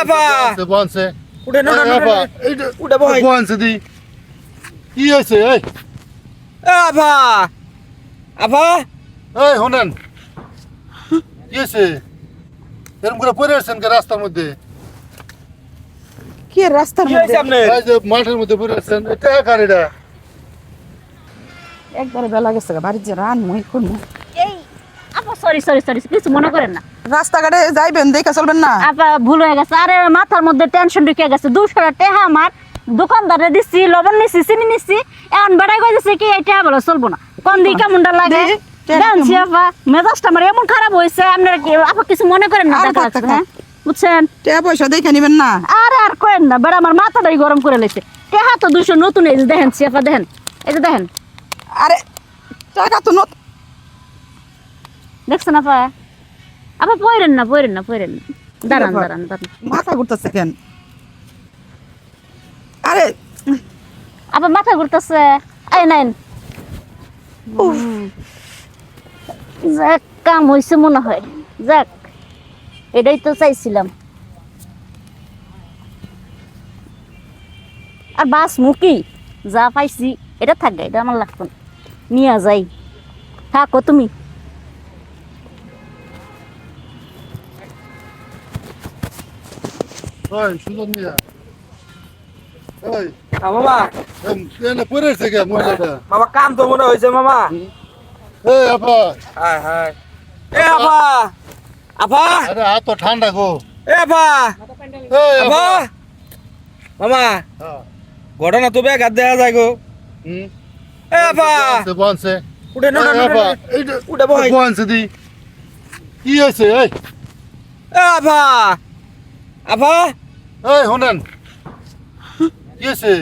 আপা বনছে উঠে না আপা উঠে বই বনছে দি কি হয়েছে এই আপা আপা এই শুনেন কি হয়েছে এরকম করে পড়ে আসছেন কে রাস্তার মধ্যে কি রাস্তার কি মধ্যে হয়েছে আপনার এই যে মাঠের মধ্যে পড়ে আসছেন এটা গাড়িটা একবারে বেলা গেছে গা, বাড়ির যে রান মই কোন এই আপা সরি সরি সরি কিছু মনে করেন না রাস্তাঘাটে যাইবেন দেখে চলবেন না। আপা ভুল হয়ে গেছে আরে মাথার মধ্যে টেনশন ঢুকে গেছে 200 টাকা আমার দোকানদারে দিছি লবণ নিছি চিনি নিছি এখন বেড়াই কইছে কি এটা বলে চলবো না কোন দিকে কেমনটা লাগে দেখি, টাকা জানছি কেমন? আপা মেজাজটা আমার এমন খারাপ হয়েছে আপনারা কি আপা কিছু মনে করেন না আর দেখা কথা যাচ্ছে, খা। হ্যাঁ বুঝছেন টাকা পয়সা দেখে নিবেন না। আরে আর করেন না বেড়া আমার মাথাটাই গরম করে লেছে টেহা তো 200 নতুন এই যে দেখেন আপা দেখেন এই যে দেখেন আরে টাকা তো দেখছেন আপা আপা পড়েন না দাঁড়ান ব্যাপার? দাঁড়ান দাঁড়ান মাথা ঘুরতেছে কেন? আরে আপা মাথা ঘুরতেছে এই নেন যাক কাম হয়েছে মনে হয় যাক এটাই তো চাইছিলাম আর বাস মুখি যা পাইছি এটা থাকবে এটা আমার লাগতো না নিয়ে যাই থাকো তুমি ওই সুন্দর মিয়া ওই মামা এনে পড়ে আসছে কে মহিলাটা মামা কাম তো মনে হয়েছে মামা এই আপা হায় হায় এ আপা আপা আরে হাত তো ঠান্ডা গো এ আপা এই আপা মামা হ্যাঁ ঘটনা তো বেকার দেখা যায় গো হুম এ আপা বনছে উঠে না আপা উঠে বই বনছে দি কি হয়েছে এই এ আপা আপা এই শুনেন কি হয়েছে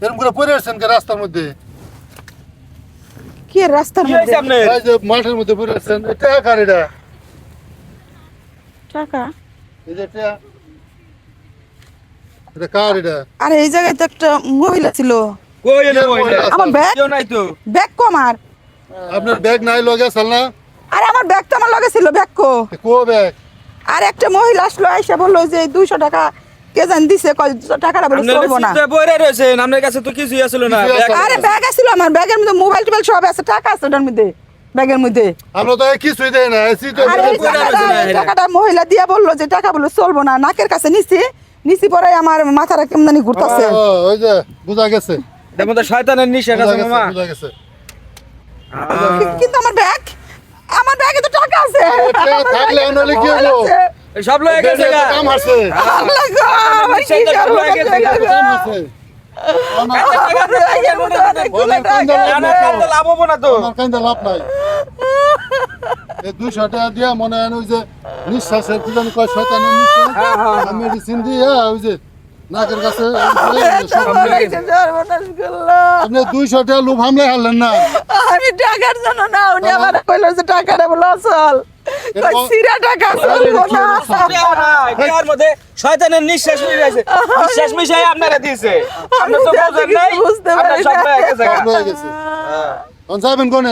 এরকম করে পড়ে আসছেন কে রাস্তার মধ্যে কি রাস্তার কি মধ্যে হয়েছে আপনার এই যে মাঠের মধ্যে পড়ে আসছেন এটা গাড়িটা টাকা? এই যে এটা কার এটা আরে এই জায়গায় তো একটা মহিলা ছিল। কই এনে বইলা আমার ব্যাগ কেউ নাই তো ব্যাগ কো আমার। আপনার ব্যাগ নাই লগে আসাল না আরে আমার ব্যাগ তো আমার লগে ছিল, ব্যাগ কো। কো ব্যাগ আর একটা মহিলা আসলো আইসা বললো যে 200 টাকা কে জান দিছে, কয় টাকাটা বলে আপনার চলবো না। সিটে বইরে রয়েছেন আপনার কাছে তো কিছুই আসলো না কিছুই আসলো না। আরে ব্যাগ আছিল আমার, ব্যাগের মধ্যে মোবাইল টোবাইল সব আছে, টাকা আছে ওটার মধ্যে, ব্যাগের মধ্যে। আমরা তো কিছুই দেয় না সিটে আর এই বইরা রয়েছে না এরা। টাকাটা মহিলা দিয়া বললো যে টাকা বলে চলবো না, নাকের কাছে নিছি পরে আমার মাথাটা কেমন জানি ঘুরতেছে। ওই যে বুঝা গেছে এটার মধ্যে শয়তানের নিশা বুঝা আছে গেছে মামা বুঝা গেছে কিন্তু আমার ব্যাগে তো টাকা আছে। টাকা থাকলে আনলে কি হলো? এই সব লয়ে গেছে গা কাম আছে আল্লাহ গো, আমার কি নিশ্চয়ই তো সব করবো? লয়ে গেছে গা। কাম আছে অনেক কান্দা না না কান্দে লাভ হবো না তো আমার কান্দা লাভ নাই এই 200 টাকা দিয়া মনে হয় ওই যে নিঃশ্বাসের কি জানি কয় শয়তানের নিঃশ্বাস হ্যাঁ, হ্যাঁ। মেডিসিন দিয়ে ওই যে নাকের কাছে সব এই যে সর্বনাশ করলো। আপনি 200 টাকা লোভ হামলে হারলেন না আমি টাকার জন্য না, উনি আমার কইলো যে টাকাটা বলো চল, কই সিরা টাকা চলবো না। এর মধ্যে শয়তানের নিঃশ্বাস মিশে আছে নিঃশ্বাস মিশাই আপনারা দিয়েছে আপনি তো বুঝেন নাই বুঝতে আপনার পারি সব না। লয়ে গেছে গা। সব হয়ে গেছে যাবেন কোনে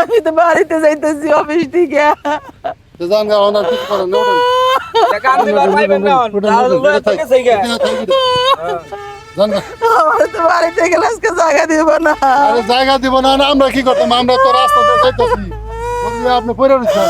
আমি তো বাড়িতে যাইতেছি অফিস থেকে। তো জান গা ওনার কিছু করেন না ওঠেন। টাকা আনতে পারবেন না ওঠেন, তাহলে ওঠেন, লয়ে ওঠেন, থেকে সেই গা এখানে থাকি রে। জান গা। আমার তো বাড়িতে গেলে আজকে জায়গা দিব না। আরে জায়গা দিব না না, আমরা কি করতাম আমরা তো রাস্তাতে যাইতেছি আপনি পড়ে রয়েছেন